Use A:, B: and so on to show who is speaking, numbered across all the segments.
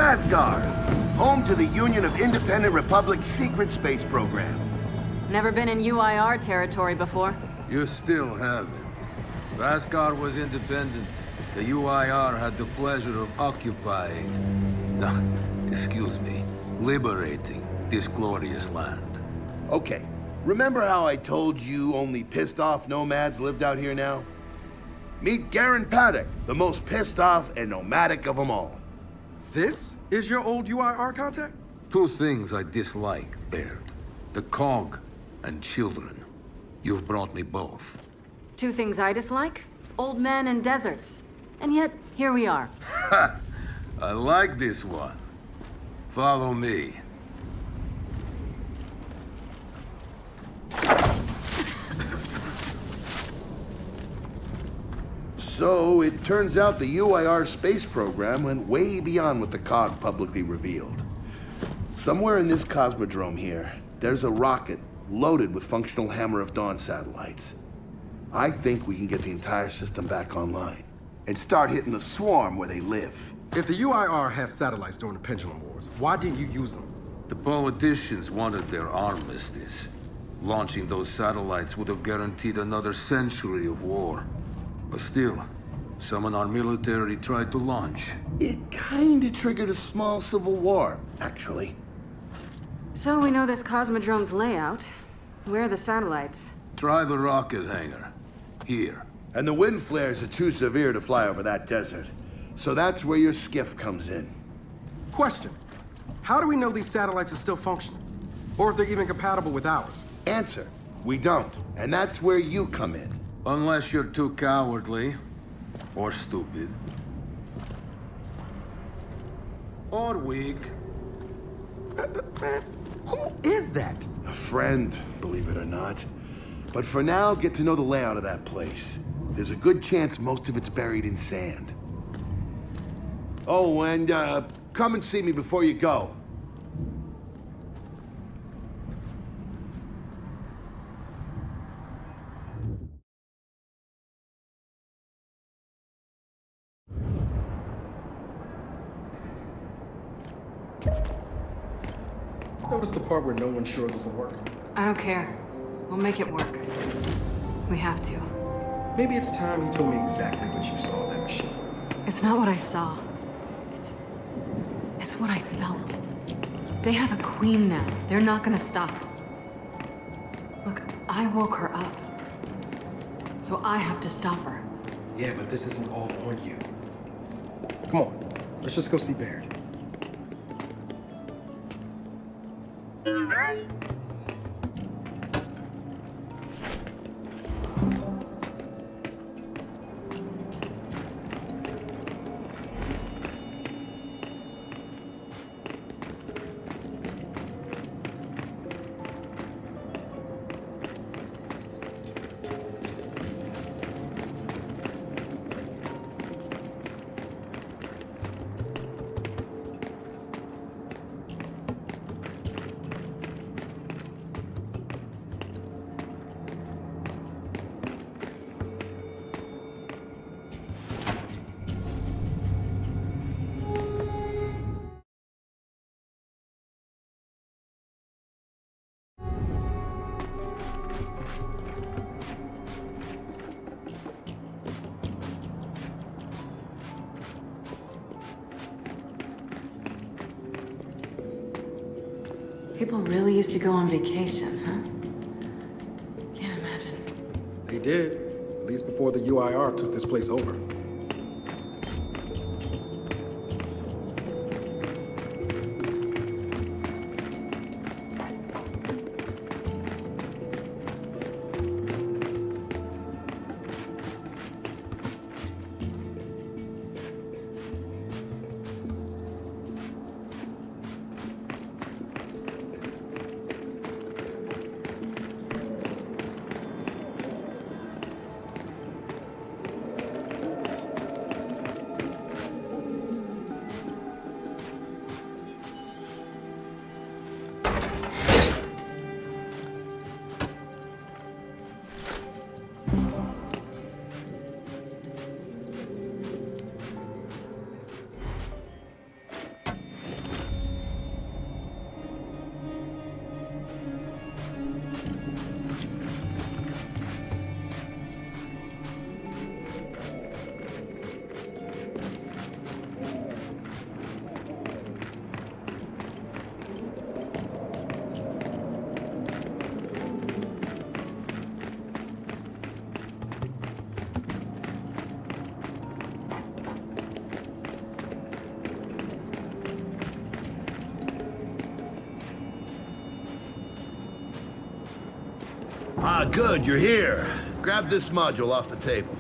A: Asgard, home to the Union of Independent Republic's secret space program.
B: Never been in UIR territory before.
C: You still haven't. If Asgard was independent, the UIR had the pleasure of occupying... No, excuse me, liberating this glorious land.
A: Okay, remember how I told you only pissed off nomads lived out here now? Meet Garen Paddock, the most pissed off and nomadic of them all.
D: This is your old UIR contact?
C: Two things I dislike, Baird. The Cog and children. You've brought me both.
B: Two things I dislike? Old men and deserts. And yet, here we are.
C: Ha! I like this one. Follow me.
A: So, it turns out the UIR space program went way beyond what the COG publicly revealed. Somewhere in this cosmodrome here, there's a rocket loaded with functional Hammer of Dawn satellites. I think we can get the entire system back online and start hitting the swarm where they live.
D: If the UIR has satellites during the Pendulum Wars, why didn't you use them?
C: The politicians wanted their armistice. Launching those satellites would have guaranteed another century of war. But still, some in our military tried to launch.
A: It kinda triggered a small civil war, actually.
B: So we know this Cosmodrome's layout. Where are the satellites?
C: Try the rocket hangar. Here.
A: And the wind flares are too severe to fly over that desert. So that's where your skiff comes in.
D: Question. How do we know these satellites are still functional? Or if they're even compatible with ours?
A: Answer. We don't. And that's where you come in.
C: Unless you're too cowardly. Or stupid. Or weak.
D: Man, who is that?
A: A friend, believe it or not. But for now, get to know the layout of that place. There's a good chance most of it's buried in sand. Oh, and come and see me before you go.
D: Notice the part where no one's sure this will work.
B: I don't care. We'll make it work. We have to.
D: Maybe it's time you told me exactly what you saw in that machine.
B: It's not what I saw. It's what I felt. They have a queen now. They're not gonna stop. Look, I woke her up. So I have to stop her.
D: Yeah, but this isn't all on you. Come on, let's just go see Baird.
B: People really used to go on vacation, huh? Can't imagine.
D: They did, at least before the UIR took this place over.
A: Ah, good, you're here. Grab this module off the table.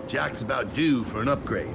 A: Jack's about due for an upgrade.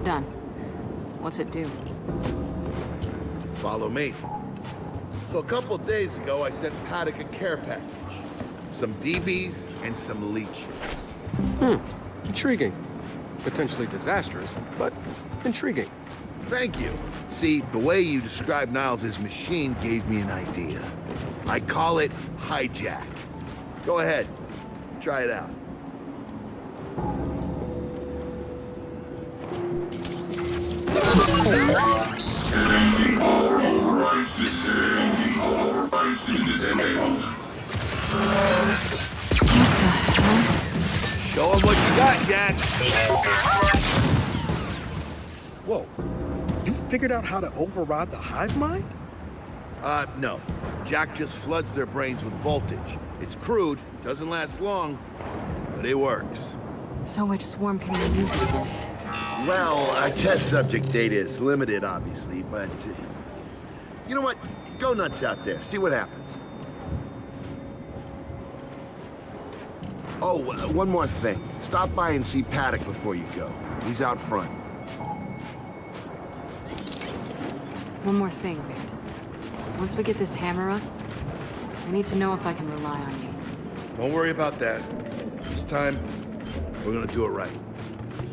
B: Done. What's it do?
A: Follow me. So a couple days ago, I sent Paddock a care package. Some DBs and some leeches.
D: Intriguing. Potentially disastrous, but intriguing.
A: Thank you. See, the way you described Niles' machine gave me an idea. I call it hijack. Go ahead. Try it out. Show him what you got, Jack.
E: Whoa. You figured out how to override the hive mind?
A: No. Jack just floods their brains with voltage. It's crude, doesn't last long, but it works.
B: So which swarm can we use it against?
A: Well, our test subject data is limited, obviously, but... you know what? Go nuts out there. See what happens. Oh, one more thing. Stop by and see Paddock before you go. He's out front.
B: One more thing, Byrd. Once we get this hammer up, I need to know if I can rely on you.
A: Don't worry about that. This time, we're gonna do it right.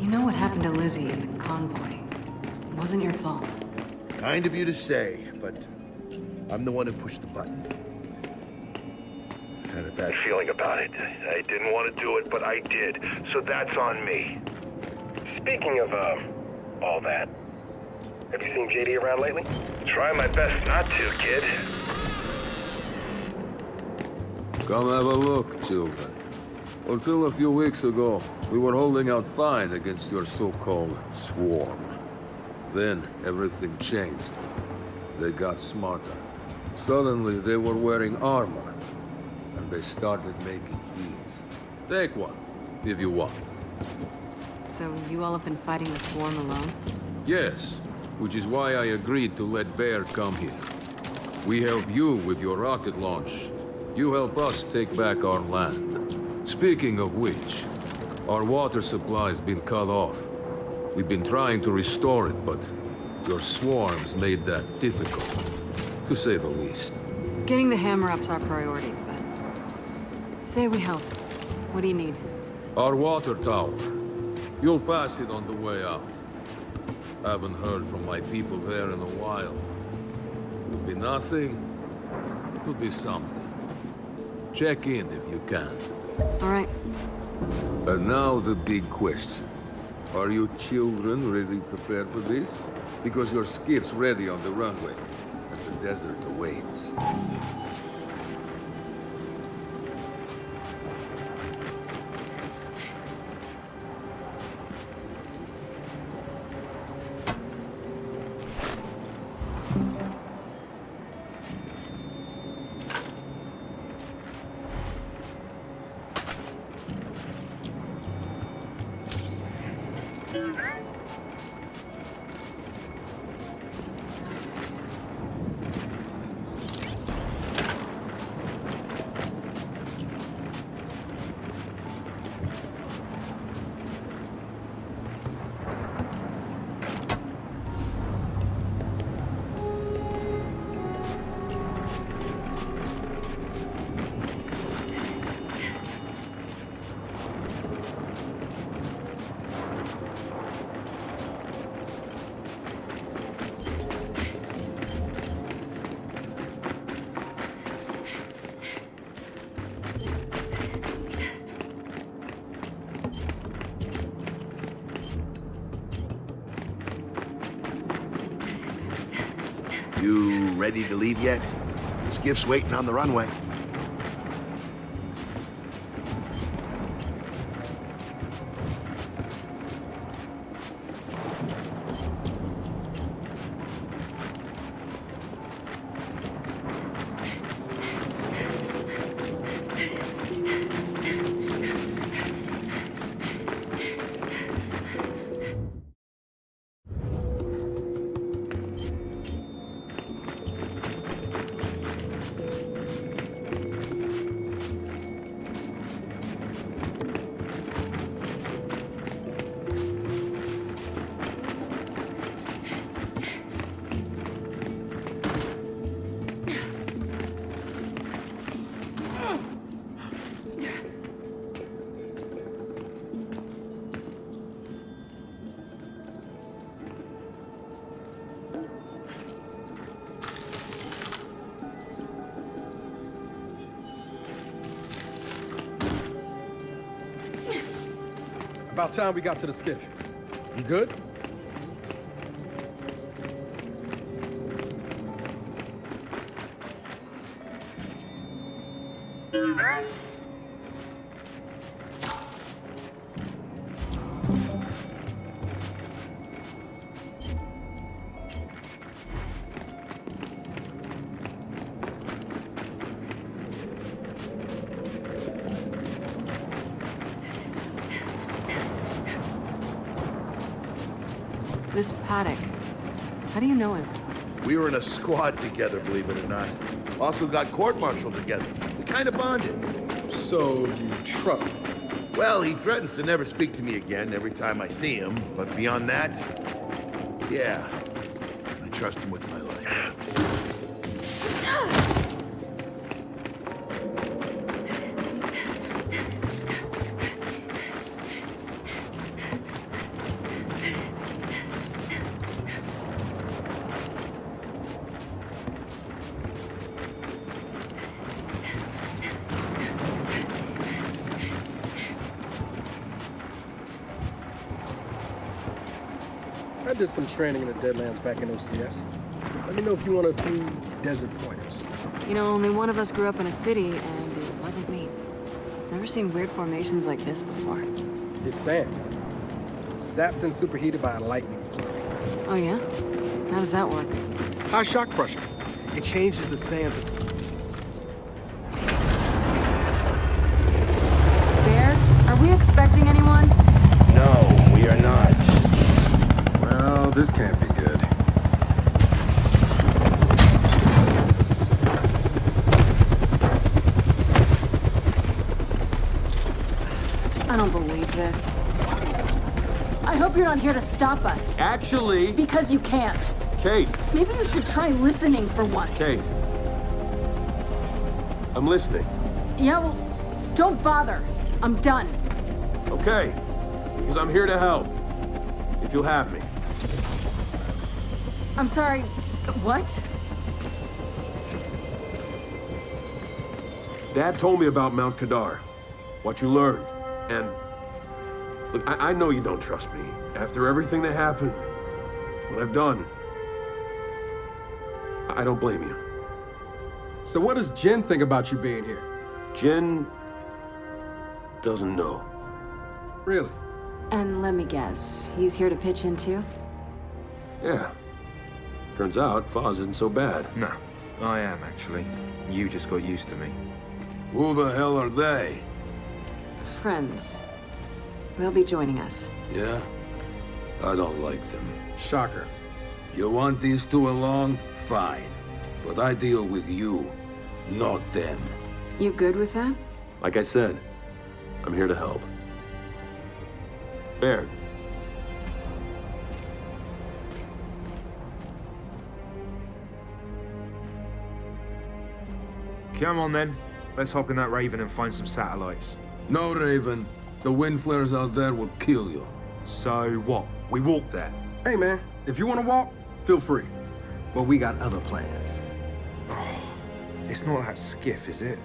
B: You know what happened to Lizzie in the convoy. It wasn't your fault.
A: Kind of you to say, but I'm the one who pushed the button. Had a bad feeling about it. I didn't want to do it, but I did. So that's on me.
F: Speaking of, all that, have you seen JD around lately?
A: Try my best not to, kid.
C: Come have a look, children. Until a few weeks ago, we were holding out fine against your so-called swarm. Then, everything changed. They got smarter. Suddenly, they were wearing armor. And they started making these. Take one, if you want.
B: So you all have been fighting the swarm alone?
C: Yes, which is why I agreed to let Bear come here. We help you with your rocket launch. You help us take back our land. Speaking of which, our water supply's been cut off. We've been trying to restore it, but your swarms made that difficult, to say the least.
B: Getting the hammer up's our priority, but... say we help. What do you need?
C: Our water tower. You'll pass it on the way out. Haven't heard from my people there in a while. Could be nothing, could be something. Check in if you can.
B: All right.
C: And now the big question. Are you children really prepared for this? Because your skiff's ready on the runway, and the desert awaits.
A: ready to leave yet? Skiff's waiting on the runway.
E: About time we got to the skiff. You good?
B: This Paddock, how do you know him?
A: We were in a squad together, believe it or not. Also got court-martialed together. We kind of bonded.
E: So you trust me?
A: Well, he threatens to never speak to me again every time I see him, but beyond that, yeah, I trust him with my life.
E: I did some training in the Deadlands back in OCS. Let me know if you want a few desert pointers.
B: You know, only one of us grew up in a city, and it wasn't me. Never seen weird formations like this before.
E: It's sand. Zapped and superheated by a lightning flurry.
B: Oh yeah? How does that work?
E: High shock pressure. It changes the sands.
B: Bear, are we expecting anyone?
A: No, we are not.
E: Well, this can't be good.
B: I don't believe this. I hope you're not here to stop us.
G: Actually,
B: Because you can't.
G: Kait,
B: Maybe you should try listening for once.
G: Kait. I'm listening.
B: Yeah, well, don't bother. I'm done.
G: Okay. Because I'm here to help. If you'll have me.
B: I'm sorry. What?
G: Dad told me about Mount Kadar. What you learned. And look, I know you don't trust me. After everything that happened, what I've done, I don't blame you.
E: So what does Jen think about you being here?
G: Jen doesn't know.
E: Really?
B: And let me guess, he's here to pitch in too?
G: Yeah. Turns out Foz isn't so bad.
H: No, I am actually. You just got used to me.
C: Who the hell are they?
B: Friends. They'll be joining us.
C: Yeah? I don't like them.
E: Shocker.
C: You want these two along? Fine. But I deal with you, not them.
B: You good with that?
G: Like I said, I'm here to help. Baird.
H: Come on then. Let's hop in that Raven and find some satellites.
C: No, Raven. The wind flares out there will kill you.
H: So what? We walk there.
D: Hey, man, if you want to walk, feel free. But we got other plans.
H: It's not that skiff, is it?